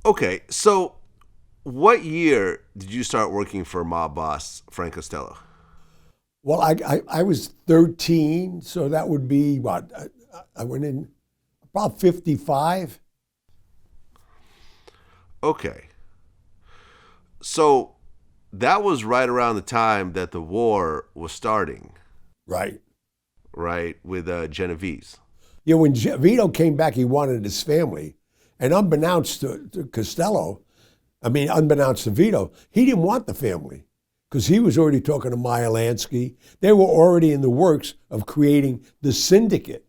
Okay, so what year did you start working for mob boss Frank Costello? Well, I was 13, so that would be what? I went in about 55. Okay, so that was right around the time that the war was starting, Right. right, with Genovese. Yeah, when Vito came back, he wanted his family. And unbeknownst to Costello, I mean, unbeknownst to Vito, he didn't want the family because he was already talking to Meyer Lansky. They were already in the works of creating the syndicate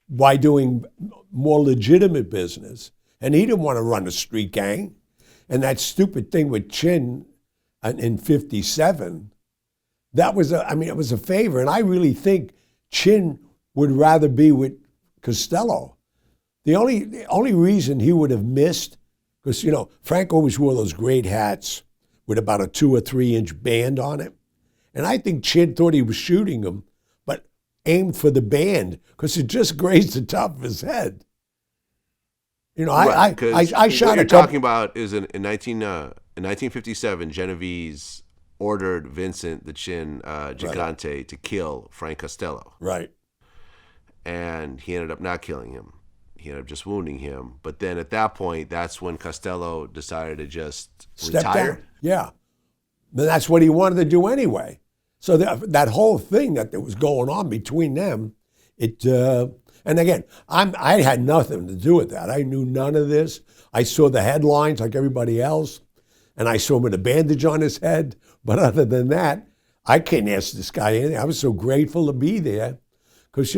by doing more legitimate business. And he didn't want to run a street gang. And that stupid thing with Chin in 57, that was, I mean, it was a favor. And I really think Chin would rather be with Costello. The only reason he would have missed, because, Frank always wore those great hats with about a 2 or 3 inch band on it. And I think Chin thought he was shooting him, but aimed for the band because it just grazed the top of his head. Right, I because what shot you're a couple. talking about is in 1957, Genovese ordered Vincent the Chin Right, Gigante to kill Frank Costello, right. and he ended up not killing him. He ended up just wounding him. But then at that point, that's when Costello decided to just Step down. retire. Yeah. But that's what he wanted to do anyway. So that whole thing that was going on between them, and again, I had nothing to do with that. I knew none of this. I saw the headlines like everybody else, and I saw him with a bandage on his head. But other than that, I couldn't ask this guy anything. I was so grateful to be there because,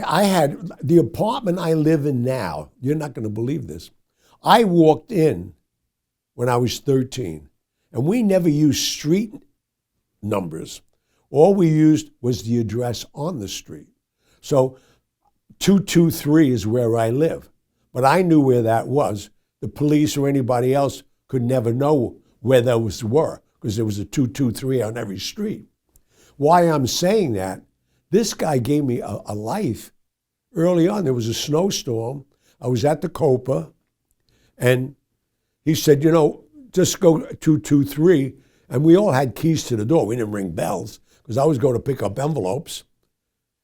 I had the apartment I live in now. You're not going to believe this. I walked in when I was 13, and we never used street numbers. All we used was the address on the street. So 223 is where I live. But I knew where that was. The police or anybody else could never know where those were because there was a 223 on every street. Why I'm saying that, this guy gave me a life. Early on, there was a snowstorm. I was at the Copa, and he said, just go 223. And we all had keys to the door. We didn't ring bells because I was going to pick up envelopes.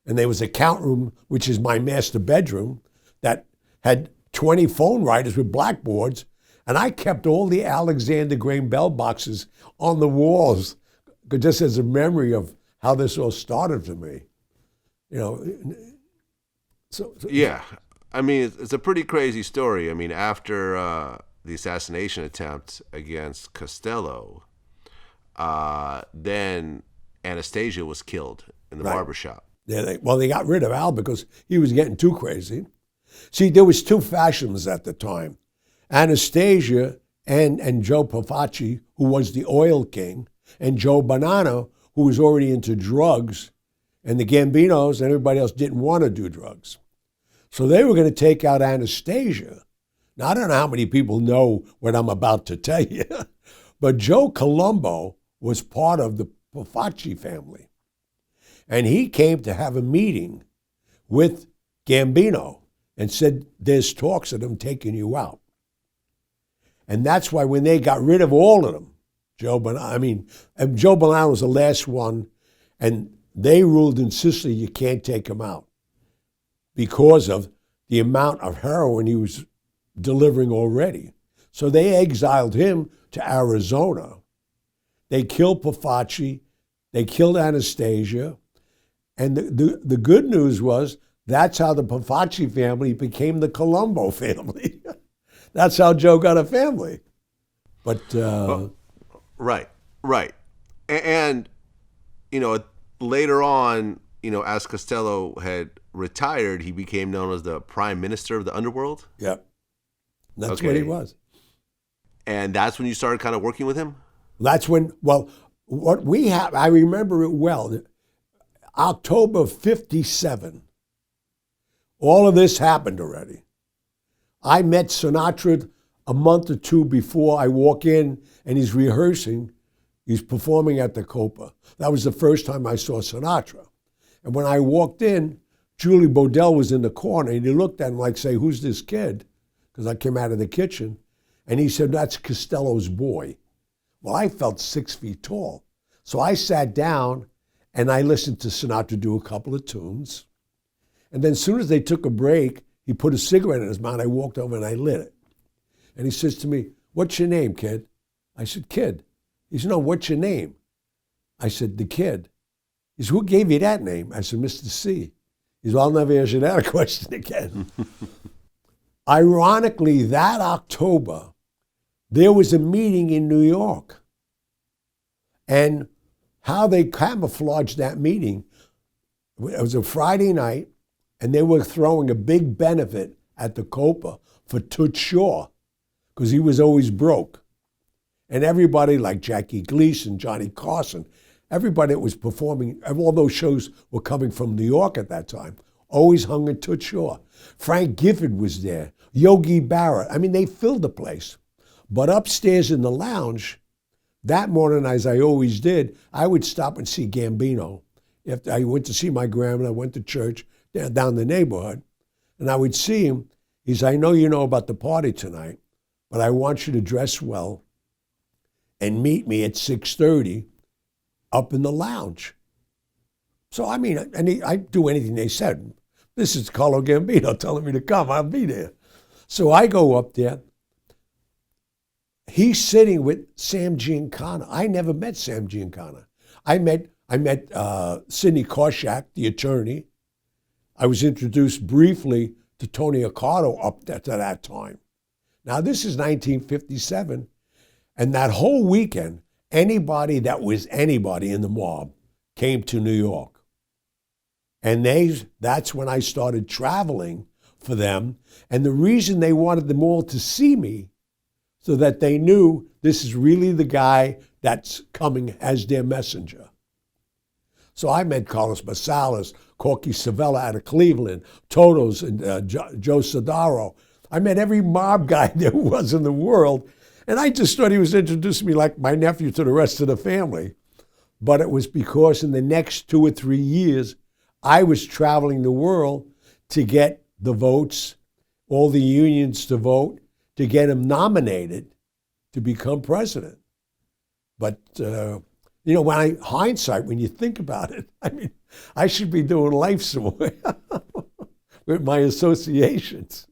And there was a count room, which is my master bedroom, that had 20 phone writers with blackboards. And I kept all the Alexander Graham Bell boxes on the walls, just as a memory of how this all started for me. You know, so Yeah, I mean it's a pretty crazy story. I mean after the assassination attempt against Costello, then Anastasia was killed in the right. barbershop. Yeah, they got rid of Al because he was getting too crazy. See, there was two fashions at the time. Anastasia and Joe Profaci, who was the oil king, and Joe Bonanno, who was already into drugs, and the Gambinos and everybody else didn't want to do drugs. So they were going to take out Anastasia. Now, I don't know how many people know what I'm about to tell you, but Joe Colombo was part of the Profaci family. And he came to have a meeting with Gambino and said, there's talks of them taking you out. And that's why when they got rid of all of them, Joe Bonanno was the last one, and they ruled in Sicily you can't take him out because of the amount of heroin he was delivering already. So they exiled him to Arizona. They killed Profaci, they killed Anastasia, and the good news was that's how the Profaci family became the Colombo family. That's how Joe got a family. But Well, right, right, and later on, as Costello had retired, he became known as the Prime Minister of the Underworld. yeah, that's what he Okay, was. and that's when you started kind of working with him. That's when, well, what we have, I remember it well, October of 57, all of this happened already. I met Sinatra a month or two before. I walk in and he's rehearsing. He's performing at the Copa. That was the first time I saw Sinatra. And when I walked in, Julie Bodell was in the corner and he looked at him like, say, who's this kid? because I came out of the kitchen, and he said, that's Costello's boy. Well, I felt 6 feet tall. So I sat down, and I listened to Sinatra do a couple of tunes. And then as soon as they took a break, he put a cigarette in his mouth. I walked over and I lit it. And he says to me, what's your name, kid? I said, Kid. He said, no, what's your name? I said, The Kid. He said, who gave you that name? I said, Mr. C. He said, I'll never answer that question again. Ironically, that October, there was a meeting in New York. And how they camouflaged that meeting, it was a Friday night, and they were throwing a big benefit at the Copa for Toots Shaw, because he was always broke. And everybody like Jackie Gleason, Johnny Carson, everybody that was performing, all those shows were coming from New York at that time, always hung at Toots Shaw. Frank Gifford was there, Yogi Berra. I mean, they filled the place. But upstairs in the lounge, that morning, as I always did, I would stop and see Gambino. If I went to see my grandma, I went to church down the neighborhood, and I would see him. He said, I know you know about the party tonight, but I want you to dress well and meet me at 6:30 up in the lounge. So, I mean, I'd do anything they said. This is Carlo Gambino telling me to come. I'll be there. So I go up there. He's sitting with Sam Giancana. I never met Sam Giancana. I met Sidney Korshak, the attorney. I was introduced briefly to Tony Accardo up to that time. Now, this is 1957, and that whole weekend, anybody that was anybody in the mob came to New York. And that's when I started traveling for them. And the reason they wanted them all to see me, so that they knew this is really the guy that's coming as their messenger. So I met Carlos Masalas, Corky Savella out of Cleveland, Totos, and Joe Sodaro. I met every mob guy there was in the world, and I just thought he was introducing me like my nephew to the rest of the family. But it was because in the next 2 or 3 years, I was traveling the world to get the votes, all the unions to vote, to get him nominated to become president. But, hindsight, when you think about it, I mean, I should be doing life somewhere with my associations.